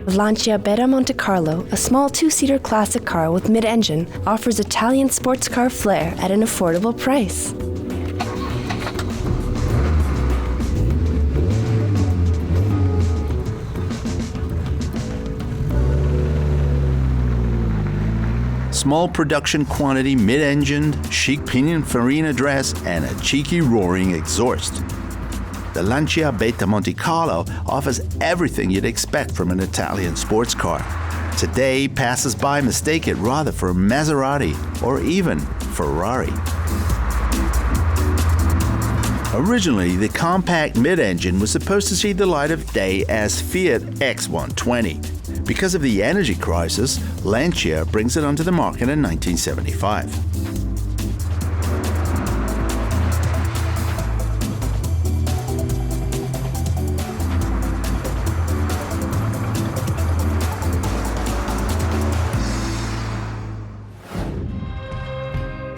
The Lancia Montecarlo, a small two-seater classic car with mid-engine, offers Italian sports car flair at an affordable price. Small production quantity, mid-engined, chic Pininfarina dress, and a cheeky roaring exhaust. The Lancia Montecarlo offers everything you'd expect from an Italian sports car. Today, passers-by mistake it rather for a Maserati or even Ferrari. Originally, the compact mid-engine was supposed to see the light of day as Fiat X120. Because of the energy crisis, Lancia brings it onto the market in 1975.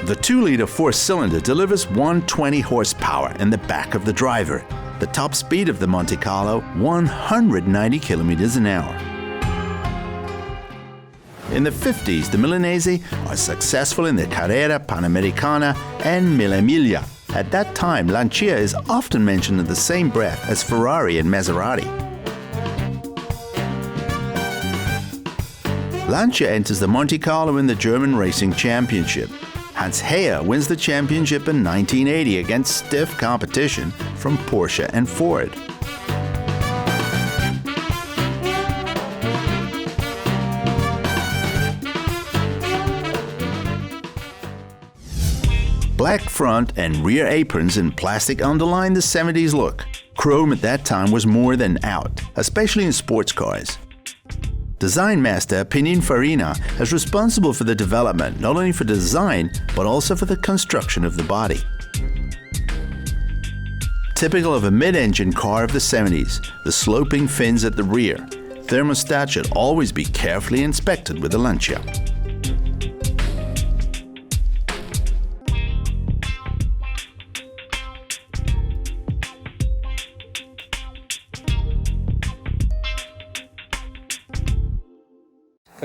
The 2-liter 4-cylinder delivers 120 horsepower in the back of the driver. The top speed of the Montecarlo, 190 kilometers an hour. In the 50s, the Milanese are successful in the Carrera Panamericana and Mille Miglia. At that time, Lancia is often mentioned in the same breath as Ferrari and Maserati. Lancia enters the Montecarlo in the German Racing Championship. Hans Heyer wins the championship in 1980 against stiff competition from Porsche and Ford. Black front and rear aprons and plastic underline the 70s look. Chrome at that time was more than out, especially in sports cars. Design master Pininfarina is responsible for the development not only for design, but also for the construction of the body. Typical of a mid-engine car of the 70s, the sloping fins at the rear. Thermostat should always be carefully inspected with the Lancia.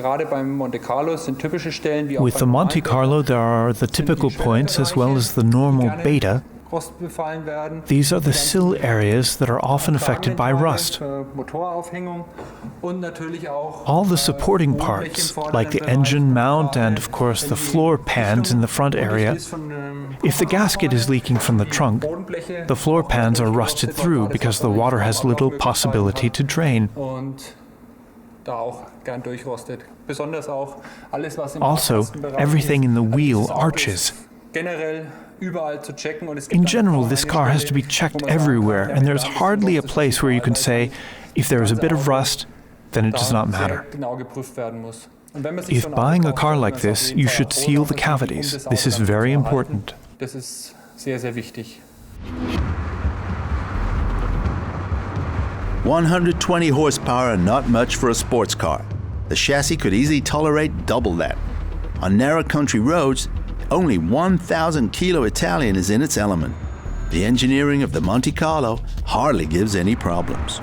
With the Montecarlo, there are the typical points as well as the normal beta. These are the sill areas that are often affected by rust. All the supporting parts, like the engine mount and of course the floor pans in the front area, if the gasket is leaking from the trunk, the floor pans are rusted through because the water has little possibility to drain. Also, everything in the wheel arches. In general, this car has to be checked everywhere, and there's hardly a place where you can say, if there is a bit of rust, then it does not matter. If buying a car like this, you should seal the cavities. This is very important. 120 horsepower are not much for a sports car. The chassis could easily tolerate double that. On narrow country roads, only 1,000 kilo Italian is in its element. The engineering of the Montecarlo hardly gives any problems.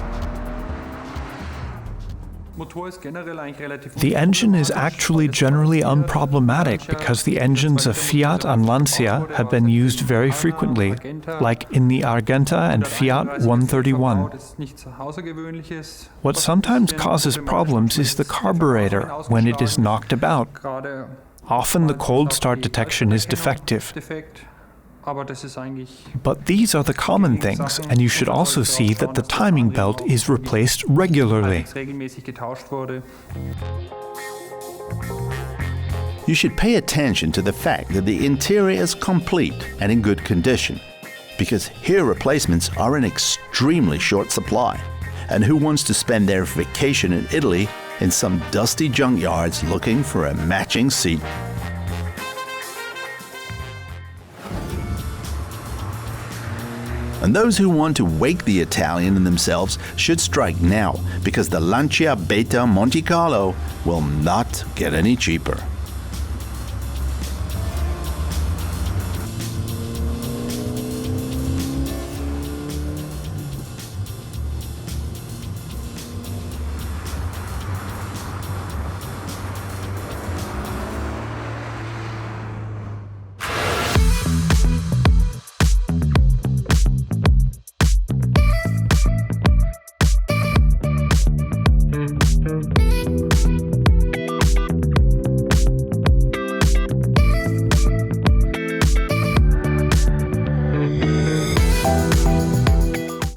The engine is actually generally unproblematic because the engines of Fiat and Lancia have been used very frequently, like in the Argenta and Fiat 131. What sometimes causes problems is the carburetor when it is knocked about. Often the cold start detection is defective. But these are the common things, and you should also see that the timing belt is replaced regularly. You should pay attention to the fact that the interior is complete and in good condition, because here replacements are in extremely short supply. And who wants to spend their vacation in Italy in some dusty junkyards looking for a matching seat? And those who want to wake the Italian in themselves should strike now, because the Lancia Montecarlo will not get any cheaper.